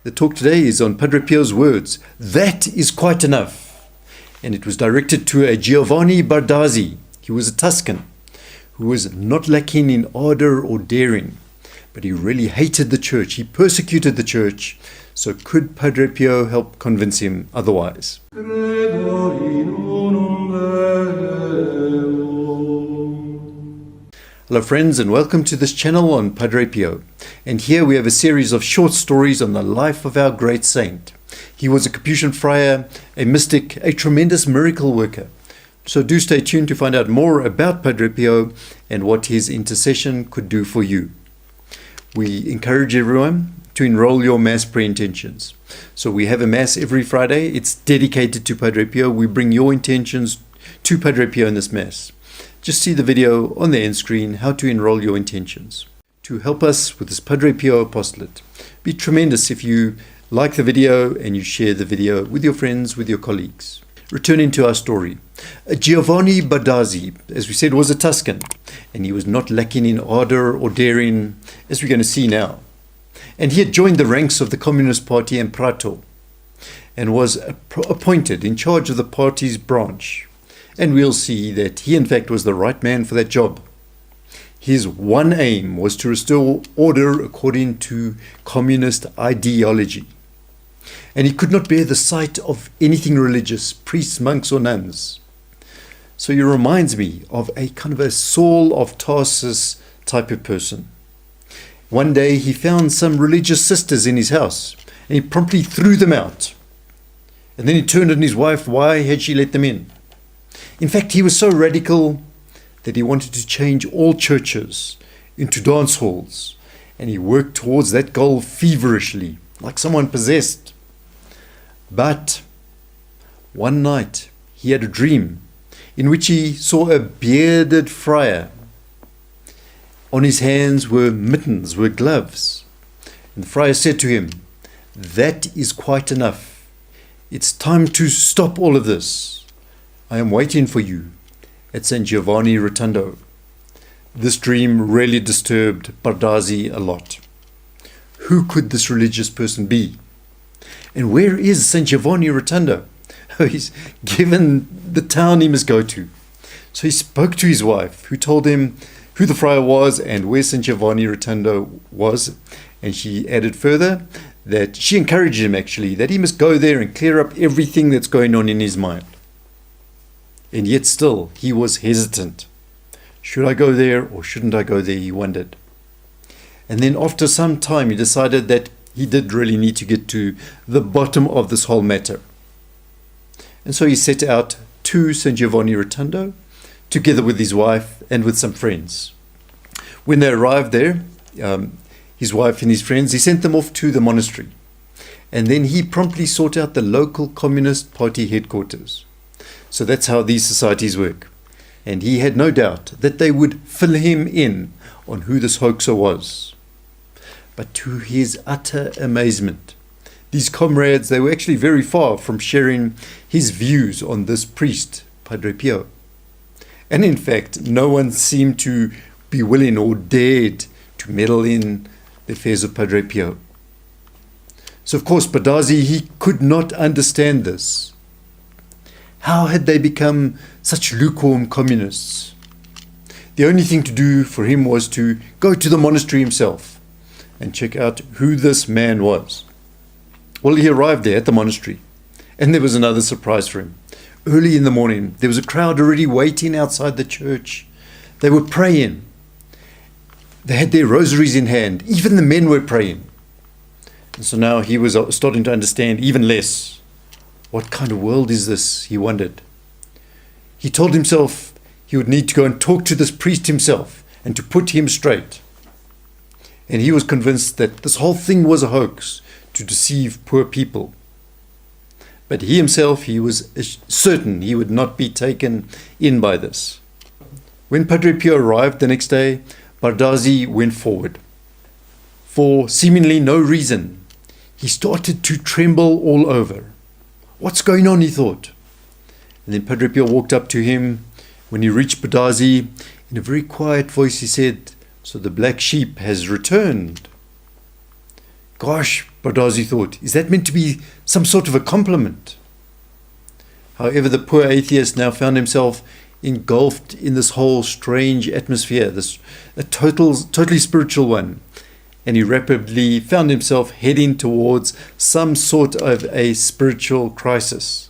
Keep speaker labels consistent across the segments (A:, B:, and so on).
A: The talk today is on Padre Pio's words, "That is quite enough." And it was directed to a Giovanni Bardazzi. He was a Tuscan who was not lacking in ardor or daring, but he really hated the church. He persecuted the church. So could Padre Pio help convince him otherwise? Hello friends, and welcome to this channel on Padre Pio. And here we have a series of short stories on the life of our great saint. He was a Capuchin friar, a mystic, a tremendous miracle worker. So do stay tuned to find out more about Padre Pio and what his intercession could do for you. We encourage everyone to enroll your Mass prayer intentions. So we have a Mass every Friday. It's dedicated to Padre Pio. We bring your intentions to Padre Pio in this Mass. Just see the video on the end screen, how to enroll your intentions. To help us with this Padre Pio apostolate, it'd be tremendous if you like the video and you share the video with your friends, with your colleagues. Returning to our story, Giovanni Bardazzi, as we said, was a Tuscan, and he was not lacking in ardor or daring, as we're going to see now. And he had joined the ranks of the Communist Party and Prato, and was appointed in charge of the party's branch. And we'll see that he in fact was the right man for that job. His one aim was to restore order according to communist ideology. And he could not bear the sight of anything religious, priests, monks or nuns. So he reminds me of a kind of a Saul of Tarsus type of person. One day he found some religious sisters in his house and he promptly threw them out. And then he turned on his wife, why had she let them in? In fact, he was so radical that he wanted to change all churches into dance halls, and he worked towards that goal feverishly, like someone possessed. But one night he had a dream in which he saw a bearded friar. On his hands were mittens, were gloves. And the friar said to him, "That is quite enough. It's time to stop all of this. I am waiting for you at St. Giovanni Rotondo." This dream really disturbed Bardazzi a lot. Who could this religious person be? And where is St. Giovanni Rotondo? He's given the town he must go to. So he spoke to his wife, who told him who the friar was and where St. Giovanni Rotondo was. And she added further that she encouraged him actually, that he must go there and clear up everything that's going on in his mind. And yet still, he was hesitant. Should I go there or shouldn't I go there, he wondered. And then after some time, he decided that he did really need to get to the bottom of this whole matter. And so he set out to St. Giovanni Rotondo, together with his wife and with some friends. When they arrived there, his wife and his friends, he sent them off to the monastery. And then he promptly sought out the local Communist Party headquarters. So that's how these societies work. And he had no doubt that they would fill him in on who this hoaxer was. But to his utter amazement, these comrades, they were actually very far from sharing his views on this priest, Padre Pio. And in fact, no one seemed to be willing or dared to meddle in the affairs of Padre Pio. So of course, Bardazzi, he could not understand this. How had they become such lukewarm communists? The only thing to do for him was to go to the monastery himself and check out who this man was. Well, he arrived there at the monastery, and there was another surprise for him. Early in the morning, there was a crowd already waiting outside the church. They were praying. They had their rosaries in hand. Even the men were praying. And so now he was starting to understand even less. What kind of world is this, he wondered. He told himself he would need to go and talk to this priest himself and to put him straight. And he was convinced that this whole thing was a hoax to deceive poor people. But he himself, he was certain he would not be taken in by this. When Padre Pio arrived the next day, Bardazzi went forward. For seemingly no reason, he started to tremble all over. What's going on, he thought. And then Padre Pio walked up to him. When he reached Bardazzi, in a very quiet voice he said, "So the black sheep has returned." Gosh, Bardazzi thought, is that meant to be some sort of a compliment? However, the poor atheist now found himself engulfed in this whole strange atmosphere, a totally spiritual one, and he rapidly found himself heading towards some sort of a spiritual crisis.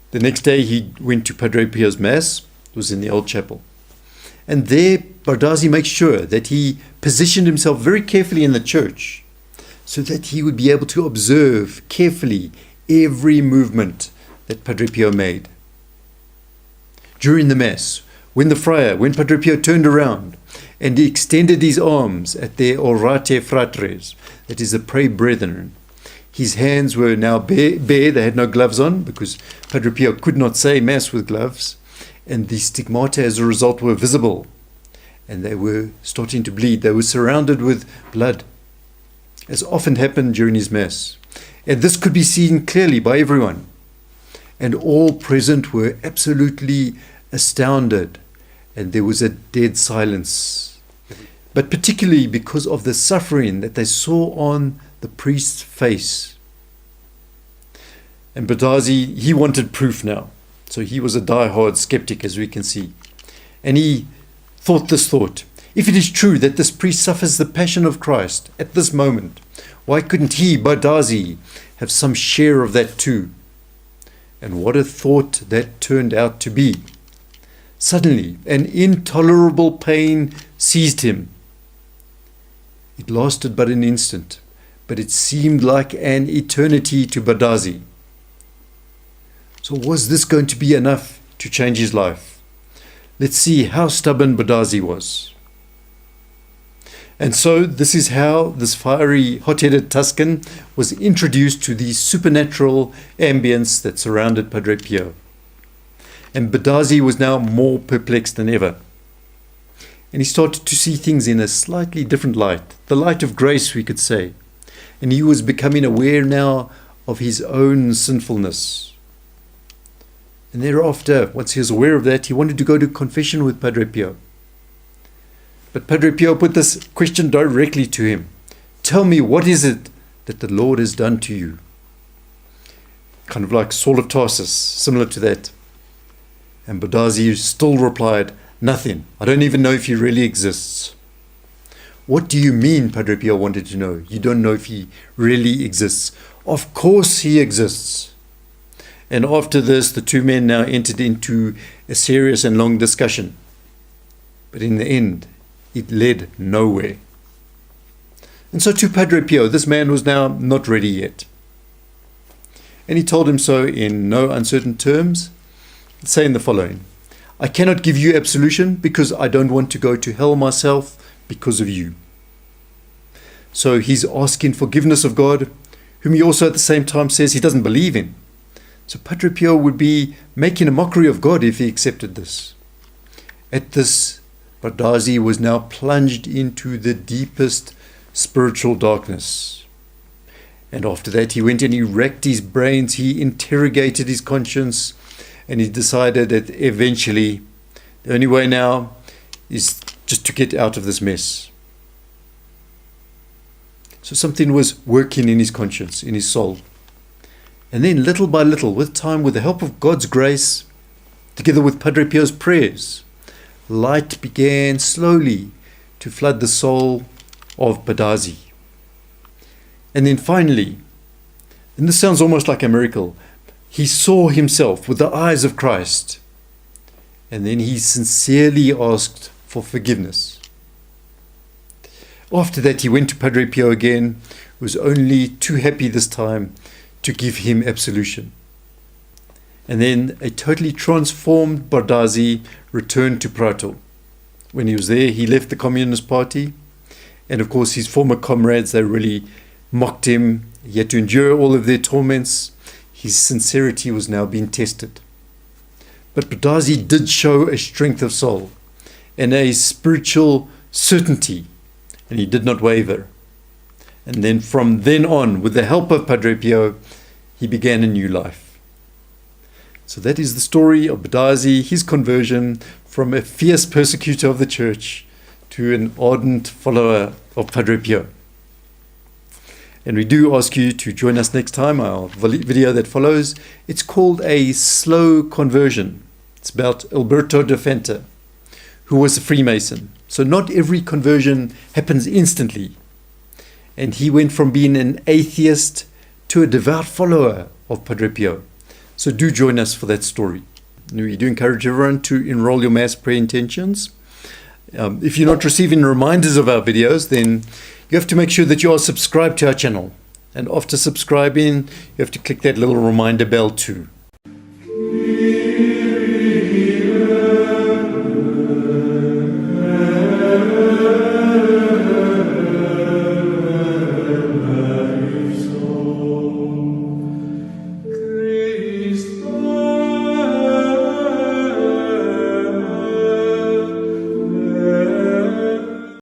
A: The next day he went to Padre Pio's Mass. It was in the old chapel. And there Bardazzi makes sure that he positioned himself very carefully in the church so that he would be able to observe carefully every movement that Padre Pio made. During the Mass, when Padre Pio turned around and he extended his arms at the orate fratres, that is the pray brethren, his hands were now bare, they had no gloves on because Padre Pio could not say Mass with gloves, and the stigmata as a result were visible, and they were starting to bleed. They were surrounded with blood, as often happened during his Mass. And this could be seen clearly by everyone. And all present were absolutely astounded, and there was a dead silence. But particularly because of the suffering that they saw on the priest's face. And Bardazzi, he wanted proof now. So he was a die-hard skeptic, as we can see. And he thought this thought: if it is true that this priest suffers the passion of Christ at this moment, why couldn't he, Bardazzi, have some share of that too? And what a thought that turned out to be. Suddenly, an intolerable pain seized him. It lasted but an instant, but it seemed like an eternity to Bardazzi. So was this going to be enough to change his life? Let's see how stubborn Bardazzi was. And so this is how this fiery, hot-headed Tuscan was introduced to the supernatural ambience that surrounded Padre Pio. And Bardazzi was now more perplexed than ever. And he started to see things in a slightly different light, the light of grace, we could say. And he was becoming aware now of his own sinfulness. And thereafter, once he was aware of that, he wanted to go to confession with Padre Pio. But Padre Pio put this question directly to him. Tell me, what is it that the Lord has done to you? Kind of like Saul of Tarsus, similar to that. And Bardazzi still replied, nothing. I don't even know if he really exists. What do you mean? Padre Pio wanted to know. You don't know if he really exists. Of course he exists. And after this, the two men now entered into a serious and long discussion. But in the end, it led nowhere. And so to Padre Pio, this man was now not ready yet. And he told him so in no uncertain terms, saying the following: I cannot give you absolution because I don't want to go to hell myself because of you. So he's asking forgiveness of God, whom he also at the same time says he doesn't believe in. So Padre Pio would be making a mockery of God if he accepted this. At this, Bardazzi was now plunged into the deepest spiritual darkness. And after that, he went and he racked his brains, he interrogated his conscience, and he decided that eventually the only way now is just to get out of this mess. So something was working in his conscience, in his soul. And then little by little, with time, with the help of God's grace, together with Padre Pio's prayers, light began slowly to flood the soul of Bardazzi. And then finally, and this sounds almost like a miracle, he saw himself with the eyes of Christ. And then he sincerely asked for forgiveness. After that, he went to Padre Pio again, who was only too happy this time to give him absolution. And then a totally transformed Bardazzi returned to Prato. When he was there, he left the Communist Party. And of course, his former comrades, they really mocked him. He had to endure all of their torments. His sincerity was now being tested. But Bardazzi did show a strength of soul and a spiritual certainty, and he did not waver. And then from then on, with the help of Padre Pio, he began a new life. So that is the story of Bardazzi, his conversion from a fierce persecutor of the church to an ardent follower of Padre Pio. And we do ask you to join us next time, our video that follows. It's called A Slow Conversion. It's about Alberto de Fenta, who was a Freemason. So not every conversion happens instantly. And he went from being an atheist to a devout follower of Padre Pio. So do join us for that story. We do encourage everyone to enroll your Mass prayer intentions. If you're not receiving reminders of our videos, then you have to make sure that you are subscribed to our channel. And after subscribing, you have to click that little reminder bell too.